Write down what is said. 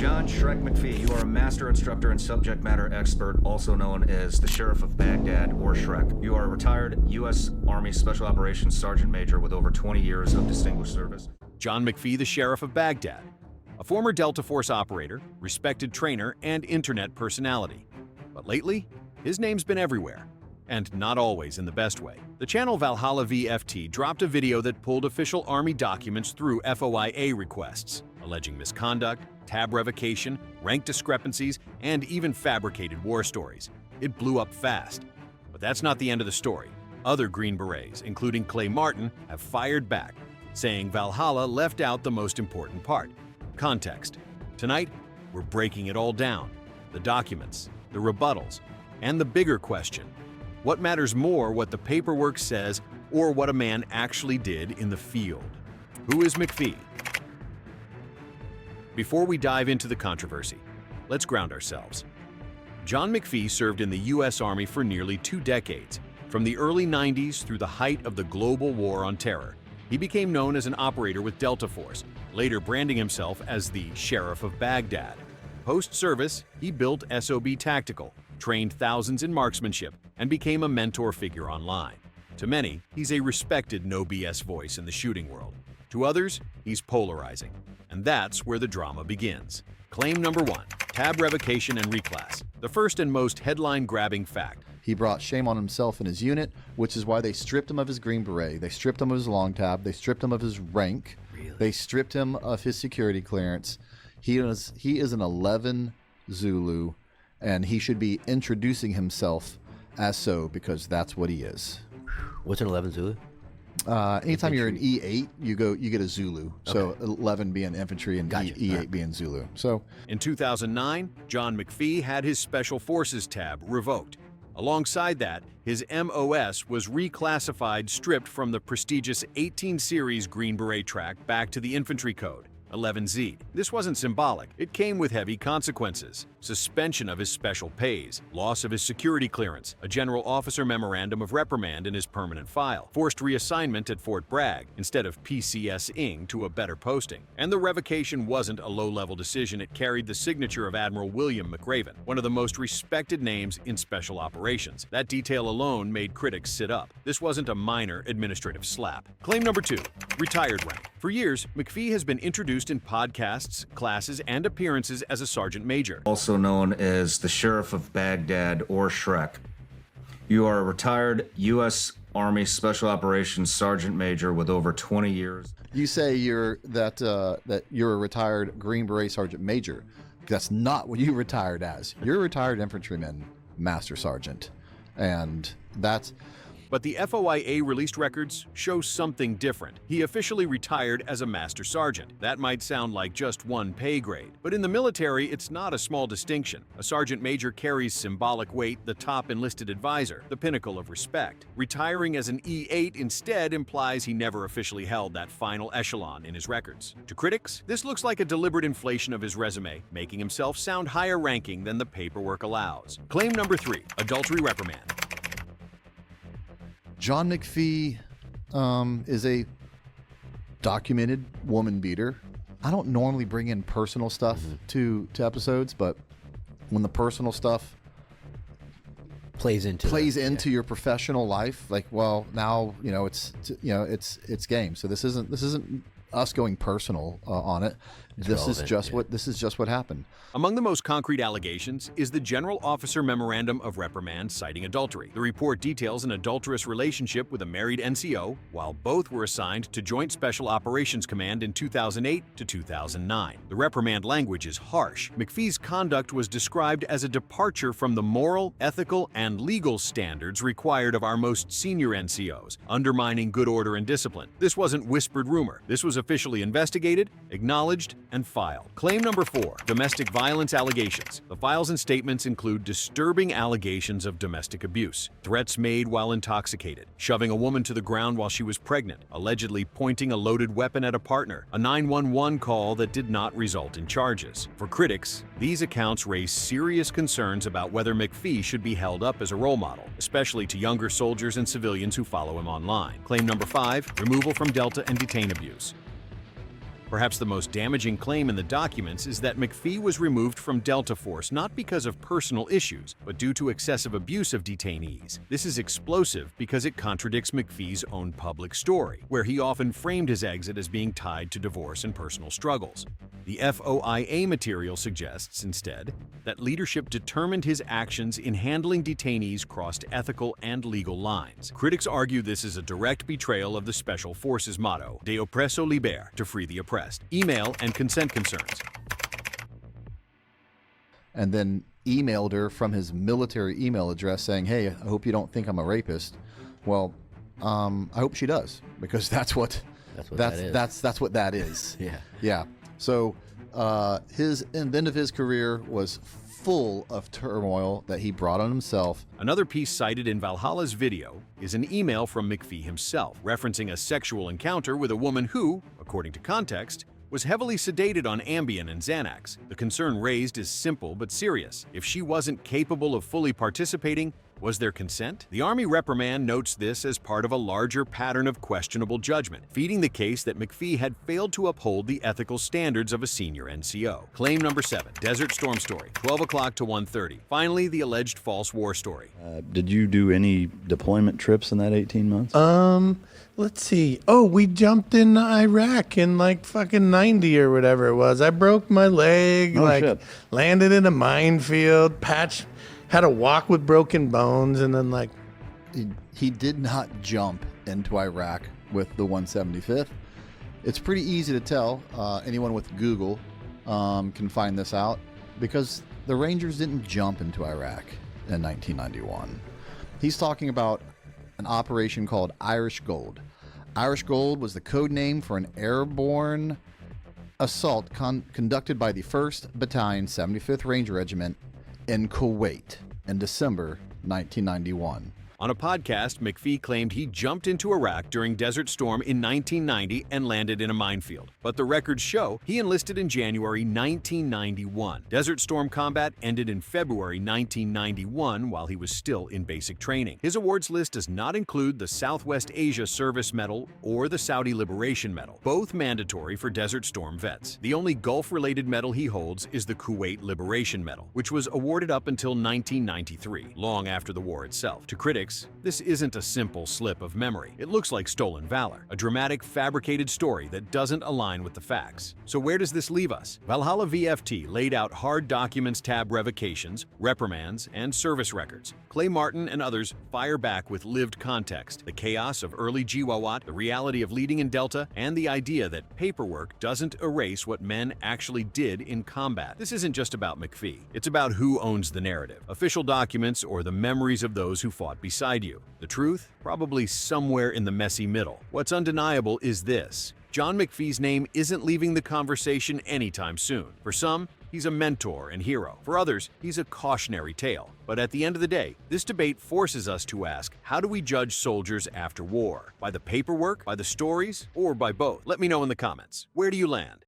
John Shrek McPhee, you are a master instructor and subject matter expert, also known as the Sheriff of Baghdad, or Shrek. You are a retired U.S. Army Special Operations Sergeant Major with over 20 years of distinguished service. John McPhee, the Sheriff of Baghdad, a former Delta Force operator, respected trainer, and internet personality. But lately, his name's been everywhere, and not always in the best way. The channel Valhalla VFT dropped a video that pulled official Army documents through FOIA requests, alleging misconduct, tab revocation, rank discrepancies, and even fabricated war stories. It blew up fast. But that's not the end of the story. Other Green Berets, including Clay Martin, have fired back, saying Valhalla left out the most important part: context. Tonight, we're breaking it all down: the documents, the rebuttals, and the bigger question: what matters more, what the paperwork says, or what a man actually did in the field? Who is McPhee? Before we dive into the controversy, let's ground ourselves. John McPhee served in the U.S. Army for nearly 2 decades. From the early 90s through the height of the global war on terror, he became known as an operator with Delta Force, later branding himself as the Sheriff of Baghdad. Post-service, he built SOB Tactical, trained thousands in marksmanship, and became a mentor figure online. To many, he's a respected no-BS voice in the shooting world. To others, he's polarizing. And that's where the drama begins. Claim number 1, tab revocation and reclass. The first and most headline-grabbing fact. He brought shame on himself and his unit, which is why they stripped him of his Green Beret. They stripped him of his long tab. They stripped him of his rank. Really? They stripped him of his security clearance. He is an 11 Zulu, and he should be introducing himself as so, because that's what he is. What's an 11 Zulu? Anytime you're an E8, you get a Zulu. So 11 being infantry and Gotcha. E8 being Zulu. So In 2009, John McPhee had his Special Forces tab revoked. Alongside that, his MOS was reclassified, stripped from the prestigious 18 Series Green Beret track back to the infantry code, 11Z. This wasn't symbolic. It came with heavy consequences: suspension of his special pays, loss of his security clearance, a general officer memorandum of reprimand in his permanent file, forced reassignment at Fort Bragg instead of PCS-ing to a better posting. And the revocation wasn't a low-level decision. It carried the signature of Admiral William McRaven, one of the most respected names in special operations. That detail alone made critics sit up. This wasn't a minor administrative slap. Claim number 2, retired rank. For years, McPhee has been introduced in podcasts, classes, and appearances as a sergeant major. Also known as the Sheriff of Baghdad, or Shrek. You are a retired U.S. Army Special Operations Sergeant Major with over 20 years. you say that you're a retired Green Beret Sergeant Major. That's not what you retired as. You're a retired infantryman, Master Sergeant, and that's. But the FOIA released records show something different. He officially retired as a Master Sergeant. That might sound like just one pay grade, but in the military, it's not a small distinction. A Sergeant Major carries symbolic weight, the top enlisted advisor, the pinnacle of respect. Retiring as an E8 instead implies he never officially held that final echelon in his records. To critics, this looks like a deliberate inflation of his resume, making himself sound higher ranking than the paperwork allows. Claim number 3, adultery reprimand. John McPhee is a documented woman beater. I don't normally bring in personal stuff to episodes, but when the personal stuff plays into your professional life, like, well, now it's game. So this isn't us going personal on it. This is just what happened. Among the most concrete allegations is the General Officer Memorandum of Reprimand citing adultery. The report details an adulterous relationship with a married NCO, while both were assigned to Joint Special Operations Command in 2008 to 2009. The reprimand language is harsh. McPhee's conduct was described as a departure from the moral, ethical, and legal standards required of our most senior NCOs, undermining good order and discipline. This wasn't whispered rumor. This was officially investigated, acknowledged, and filed. Claim number 4, domestic violence allegations. The files and statements include disturbing allegations of domestic abuse, threats made while intoxicated, shoving a woman to the ground while she was pregnant, allegedly pointing a loaded weapon at a partner, a 911 call that did not result in charges. For critics, these accounts raise serious concerns about whether McPhee should be held up as a role model, especially to younger soldiers and civilians who follow him online. Claim number 5, removal from Delta and detainee abuse. Perhaps the most damaging claim in the documents is that McPhee was removed from Delta Force not because of personal issues, but due to excessive abuse of detainees. This is explosive because it contradicts McPhee's own public story, where he often framed his exit as being tied to divorce and personal struggles. The FOIA material suggests, instead, that leadership determined his actions in handling detainees crossed ethical and legal lines. Critics argue this is a direct betrayal of the Special Forces motto, De oppresso liber, to free the oppressed. Email and consent concerns. And then emailed her from his military email address saying, hey, I hope you don't think I'm a rapist. Well, I hope she does, because that's what that is. Yeah. Yeah. So the end of his career was full of turmoil that he brought on himself. Another piece cited in Valhalla's video is an email from McPhee himself, referencing a sexual encounter with a woman who, according to context, was heavily sedated on Ambien and Xanax. The concern raised is simple but serious. If she wasn't capable of fully participating, was there consent? The Army reprimand notes this as part of a larger pattern of questionable judgment, feeding the case that McPhee had failed to uphold the ethical standards of a senior NCO. Claim number 7, Desert Storm story, 12 o'clock to 1:30. Finally, the alleged false war story. Did you do any deployment trips in that 18 months? Let's see. Oh, we jumped in Iraq in like fucking 90 or whatever it was. I broke my leg, Shit. landed in a minefield, had a walk with broken bones, and then like... He did not jump into Iraq with the 175th. It's pretty easy to tell. Anyone with Google can find this out, because the Rangers didn't jump into Iraq in 1991. He's talking about an operation called Irish Gold. Irish Gold was the code name for an airborne assault conducted by the 1st Battalion, 75th Ranger Regiment in Kuwait in December 1991. On a podcast, McPhee claimed he jumped into Iraq during Desert Storm in 1990 and landed in a minefield. But the records show he enlisted in January 1991. Desert Storm combat ended in February 1991 while he was still in basic training. His awards list does not include the Southwest Asia Service Medal or the Saudi Liberation Medal, both mandatory for Desert Storm vets. The only Gulf-related medal he holds is the Kuwait Liberation Medal, which was awarded up until 1993, long after the war itself. To critics, this isn't a simple slip of memory. It looks like stolen valor, a dramatic, fabricated story that doesn't align with the facts. So where does this leave us? Valhalla VFT laid out hard documents tab revocations, reprimands, and service records. Clay Martin and others fire back with lived context, the chaos of early GWAT, the reality of leading in Delta, and the idea that paperwork doesn't erase what men actually did in combat. This isn't just about McPhee. It's about who owns the narrative, official documents or the memories of those who fought beside you. The truth? Probably somewhere in the messy middle. What's undeniable is this: John McPhee's name isn't leaving the conversation anytime soon. For some, he's a mentor and hero. For others, he's a cautionary tale. But at the end of the day, this debate forces us to ask, how do we judge soldiers after war? By the paperwork, by the stories, or by both? Let me know in the comments. Where do you land?